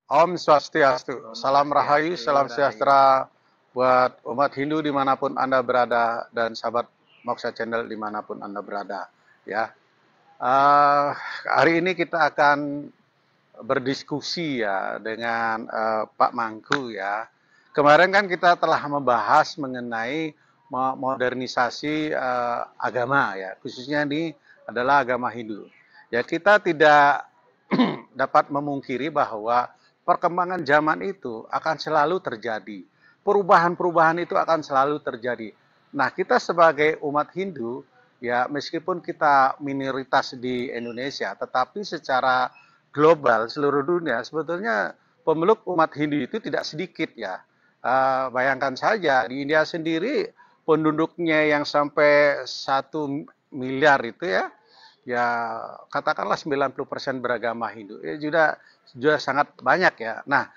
Om Swastiastu, Om salam rahayu, Swastiastu, salam Rahayu. sejahtera buat umat Hindu dimanapun Anda berada dan sahabat Moksha Channel dimanapun Anda berada. Ya, Eh, hari ini kita akan berdiskusi ya dengan Pak Mangku ya. Kemarin kan kita telah membahas mengenai modernisasi agama ya, khususnya ini adalah agama Hindu. Ya kita tidak dapat memungkiri bahwa perkembangan zaman itu akan selalu terjadi. Perubahan-perubahan itu akan selalu terjadi. Nah, kita sebagai umat Hindu, ya meskipun kita minoritas di Indonesia, tetapi secara global seluruh dunia sebetulnya pemeluk umat Hindu itu tidak sedikit ya. Bayangkan saja di India sendiri penduduknya yang sampai 1 miliar itu ya katakanlah 90% beragama Hindu. Ya juga sangat banyak ya. Nah,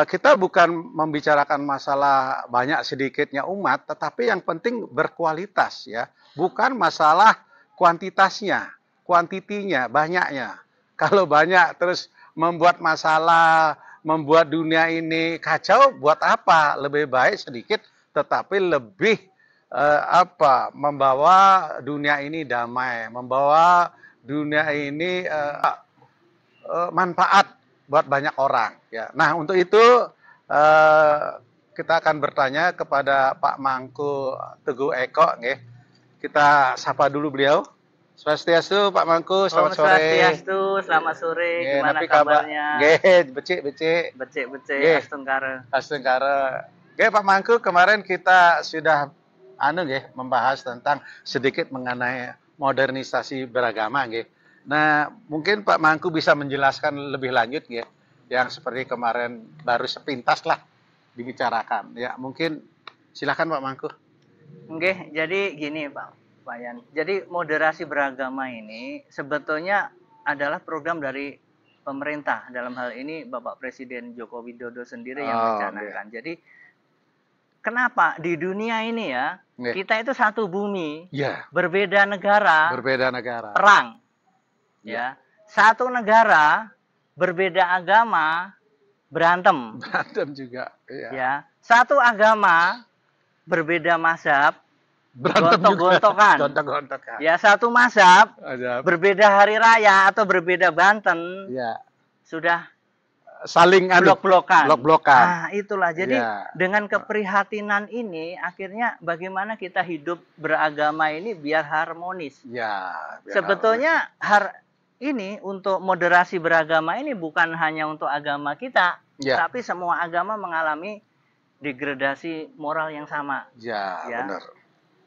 kita bukan membicarakan masalah banyak sedikitnya umat, tetapi yang penting berkualitas ya. Bukan masalah kuantitasnya, kuantitinya, banyaknya. Kalau banyak terus membuat masalah, membuat dunia ini kacau, buat apa? Lebih baik sedikit tetapi lebih membawa dunia ini damai, membawa dunia ini manfaat buat banyak orang ya. Nah, untuk itu eh, kita akan bertanya kepada Pak Mangku Teguh Eko nggih. Kita sapa dulu beliau. Swastiastu Pak Mangku, Om selamat sore. Swastiastu, selamat sore. Nggih, Gimana napi kabar? kabarnya? Nggih, becik-becik. Becek-becek, Nggih, astungkara. Astengkara. Nggih, Pak Mangku, kemarin kita sudah nggih membahas tentang sedikit mengenai modernisasi beragama nggih. Nah, mungkin Pak Mangku bisa menjelaskan lebih lanjut nggih yang seperti kemarin baru sepintas lah dibicarakan. Ya, mungkin silakan Pak Mangku. Oke, jadi gini Pak Yan. Jadi moderasi beragama ini sebetulnya adalah program dari pemerintah. Dalam hal ini Bapak Presiden Joko Widodo sendiri yang Oh, nggih. mencanangkan. Jadi kenapa di dunia ini ya, Nggih. kita itu satu bumi, Ya, berbeda negara, berbeda negara. perang. Ya. Ya. Satu negara, berbeda agama, berantem. Berantem juga. Iya. Ya. Satu agama, berbeda mazhab, Berantem juga. gontok-gontokan. Gontok-gontokan. Ya, satu mazhab, Ada. berbeda hari raya atau berbeda Banten, Ya. sudah Saling blok-blokan. blok-blokan. Nah, itulah. Jadi Ya. dengan keprihatinan ini akhirnya bagaimana kita hidup beragama ini biar harmonis. Ya. Sebetulnya ini untuk moderasi beragama ini bukan hanya untuk agama kita, Ya. tapi semua agama mengalami degradasi moral yang sama. Ya, Ya. benar.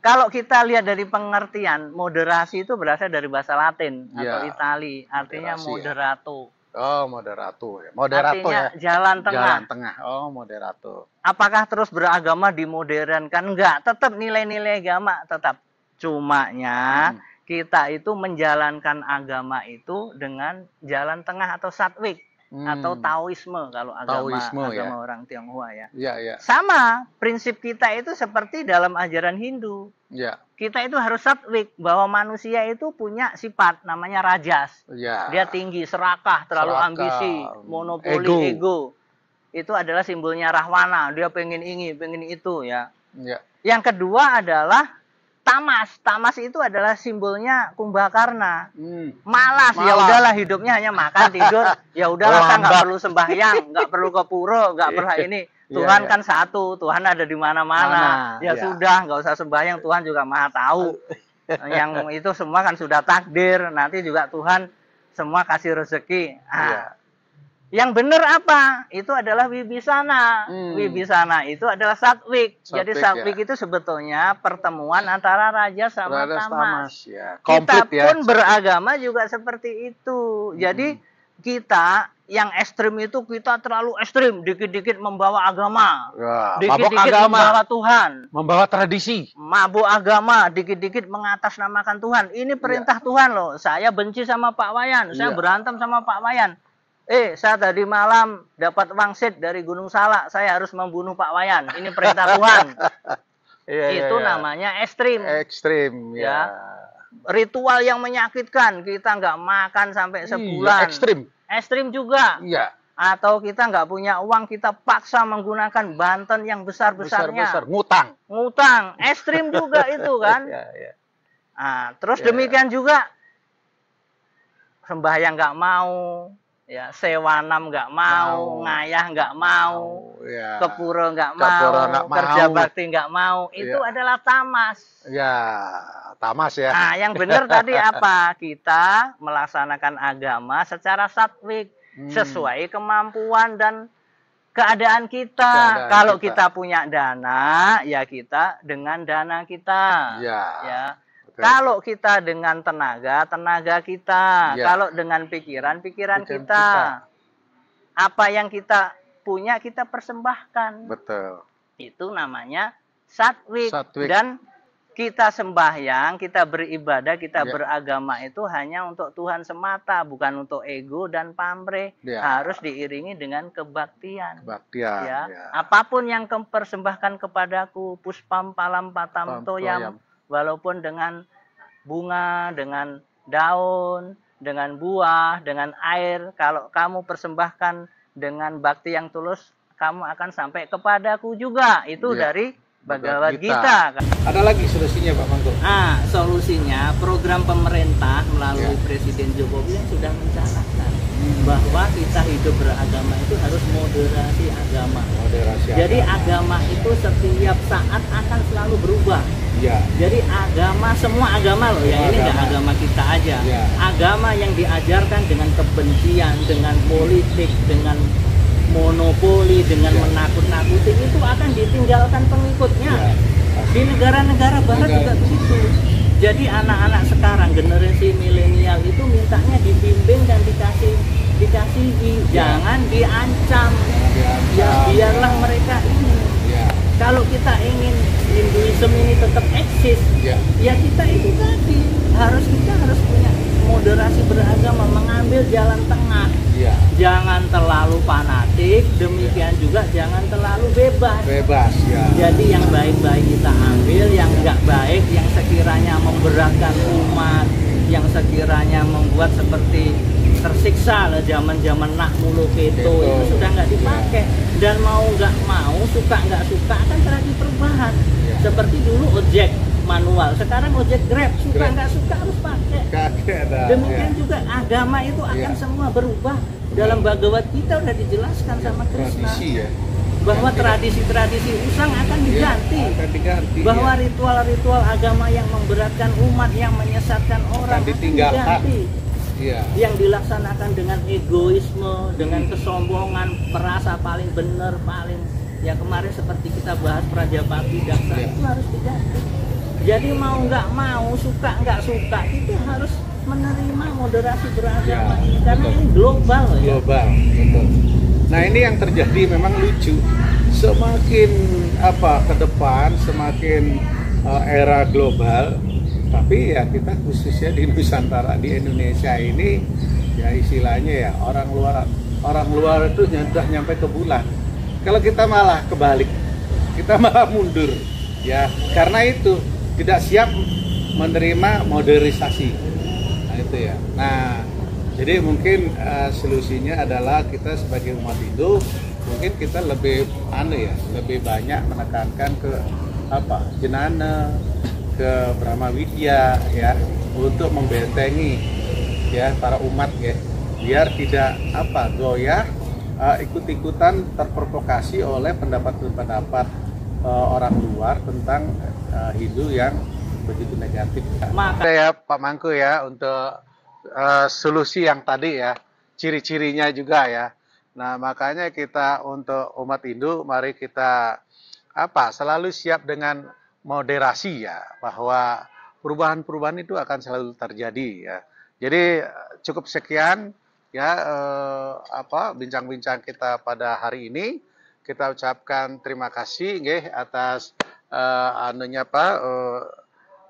Kalau kita lihat dari pengertian, moderasi itu berasal dari bahasa Latin atau Ya. Itali, artinya Moderasi, ya. moderato. Oh, moderato ya. Moderato Artinya ya. jalan tengah. Jalan tengah. Oh, moderato. Apakah terus beragama dimodernkan? Enggak, tetap nilai-nilai agama tetap. Cumanya kita itu menjalankan agama itu dengan jalan tengah atau satwik atau Taoisme kalau Taoisme, agama ya. orang Tionghoa ya. Iya, iya. Sama, prinsip kita itu seperti dalam ajaran Hindu. Iya. Kita itu harus satwik bahwa manusia itu punya sifat namanya rajas. Iya. Dia tinggi, serakah, terlalu Serakah, ambisi, monopoli, ego. Itu adalah simbolnya Rahwana. Dia pengen ini, pengen itu ya. Iya. Yang kedua adalah tamas. Tamas itu adalah simbolnya Kumbakarna. Malas. Ya udahlah hidupnya hanya makan, tidur. Ya udahlah, saya nggak perlu sembahyang, nggak perlu ke pura, nggak perlu ini. Tuhan kan satu, Tuhan ada di mana-mana. Ya sudah, nggak usah sembahyang, Tuhan juga maha tahu. Yang itu semua kan sudah takdir. Nanti juga Tuhan semua kasih rezeki. Yang benar apa? Itu adalah Wibisana. Wibisana itu adalah satwik. Jadi satwik itu sebetulnya pertemuan antara raja sama tamas. Ya. Kita pun beragama juga seperti itu. Jadi kita yang ekstrim itu kita terlalu ekstrim, dikit-dikit membawa agama, dikit-dikit membawa Tuhan, membawa tradisi, mabuk agama, dikit-dikit mengatasnamakan Tuhan. Ini perintah Tuhan loh. Saya benci sama Pak Wayan, saya berantem sama Pak Wayan. Saya tadi malam dapat wangsit dari Gunung Salak, saya harus membunuh Pak Wayan. Ini perintah Tuhan. Itu namanya ekstrim. Ekstrim, ya. Ritual yang menyakitkan, kita nggak makan sampai sebulan. Ekstrim. Ekstrim juga. Iya. Atau kita nggak punya uang, kita paksa menggunakan Banten yang besar-besarnya. Ngutang, ekstrim juga itu kan. Nah, terus demikian juga sembahyang nggak mau, ya sewanam nggak mau, ngayah nggak mau, kepuro nggak mau, kerja bakti nggak mau. Itu adalah tamas. Ya, tamas ya. Nah, yang benar tadi apa? Kita melaksanakan agama secara satwik, sesuai kemampuan dan keadaan kita. Kalau kita punya dana, ya kita dengan dana kita. Ya. Kalau kita dengan tenaga, tenaga kita. Kalau dengan pikiran, pikiran kita. Apa yang kita punya kita persembahkan. Betul. Itu namanya satwik. Dan kita sembahyang, kita beribadah, kita beragama itu hanya untuk Tuhan semata, bukan untuk ego dan pamrih. Harus diiringi dengan kebaktian. Apapun yang kau persembahkan kepadaku, puspam palam patam toyam, walaupun dengan bunga, dengan daun, dengan buah, dengan air, kalau kamu persembahkan dengan bakti yang tulus, kamu akan sampai kepadaku juga. Itu dari Bhagavad Gita. Ada lagi solusinya Pak Mangko? Nah, solusinya program pemerintah melalui Presiden Jokowi yang sudah mencanangkan bahwa kita hidup beragama itu harus moderasi agama. Jadi agama itu setiap saat akan selalu berubah. Jadi agama, semua agama loh, yang ini nggak agama kita aja. Agama yang diajarkan dengan kebencian, dengan politik, dengan monopoli, dengan menakut-nakuti itu akan ditinggalkan pengikutnya. Di negara-negara barat juga begitu. Jadi anak-anak sekarang generasi milenial itu mintanya dibimbing dan dikasihi, jangan diancam. Ya biarlah mereka ini. Kalau kita ingin Hinduisme ini tetap eksis, ya kita itu tadi kita harus punya moderasi beragama, mengambil jalan tengah. Jangan terlalu fanatik, demikian juga jangan terlalu bebas. Jadi yang baik-baik kita ambil, yang enggak baik, yang sekiranya memberatkan umat, yang sekiranya membuat seperti tersiksa lah zaman-zaman nak mulu keto itu sudah nggak dipakai. Dan mau nggak mau, suka nggak suka akan terjadi perubahan. Seperti dulu ojek manual, sekarang ojek Grab, suka nggak suka harus pakai. Demikian juga agama itu akan semua berubah. Dalam Bhagavad Gita udah dijelaskan sama Krishna bahwa tradisi-tradisi usang akan diganti, bahwa ritual-ritual agama yang memberatkan umat, yang menyesatkan orang akan diganti. Yang dilaksanakan dengan egoisme, dengan kesombongan, merasa paling benar, paling ya kemarin seperti kita bahas Prajapati Daksa itu harus diganti. Jadi mau nggak mau, suka nggak suka, itu harus menerima moderasi beragama ini karena ini global. Betul. Nah ini yang terjadi memang lucu. Semakin ke depan, semakin era global. Tapi ya kita khususnya di Nusantara, di Indonesia ini ya istilahnya ya orang luar itu sudah nyampe ke bulan. Kalau kita malah kebalik, kita malah mundur ya karena itu tidak siap menerima modernisasi. Nah itu ya. Nah jadi mungkin solusinya adalah kita sebagai umat Hindu mungkin kita lebih lebih banyak menekankan ke jenana, ke Brahma Widya ya untuk membentengi ya para umat ya biar tidak goyah ikut-ikutan terprovokasi oleh pendapat-pendapat orang luar tentang Hindu yang begitu negatif. Maka ya Pak Mangko ya untuk solusi yang tadi ya, ciri-cirinya juga ya. Nah makanya kita untuk umat Hindu mari kita selalu siap dengan moderasi ya, bahwa perubahan-perubahan itu akan selalu terjadi ya. Jadi cukup sekian ya bincang-bincang kita pada hari ini. Kita ucapkan terima kasih atas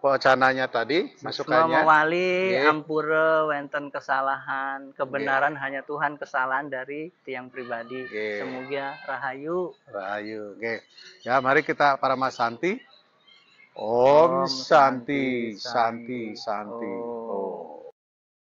wacananya tadi, masukannya. Mawali ampura wenten kesalahan, kebenaran hanya Tuhan, kesalahan dari tiang pribadi. Semoga rahayu. Ya mari kita para Mas Santi. Om Santi, Santi, Santi.